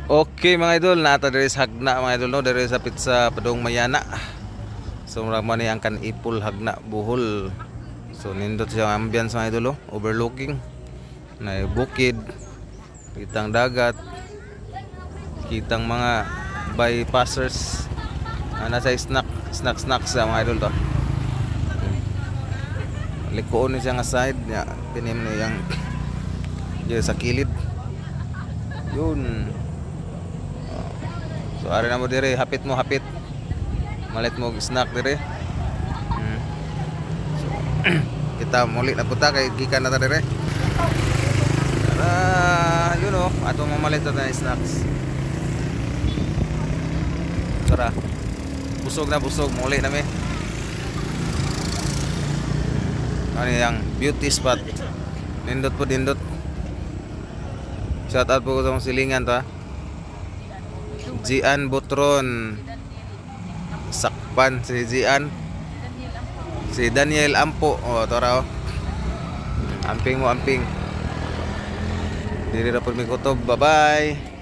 Okay mga idol, nata diri sa Hagna mga idol no, diri sa Pizza Padong Mayana. So man ni ang kan ipul Hagna Bohol. So nindot siya ang ambience mga idol no, overlooking na bukid, kitang dagat, kitang mga bypassers. Nasa snack sa mga idol to. Likoon ni siya nga side niya, tinim ni yang sa kilid. Yun. So ari na mo dire, hapit malit mo snack dire. So, kita muli na puta kay gikan na ta dire. Yun o, ato mamalit na snacks. Tara, busog muli na mi. Ano yung beauty spot, nindot po dindot. Shout out po sa mong silingan to ha. Gian Butron, Sakpan si Gian, si Daniel Ampo. O tora o, amping mo amping diri ra pud mi kutob. Bye bye.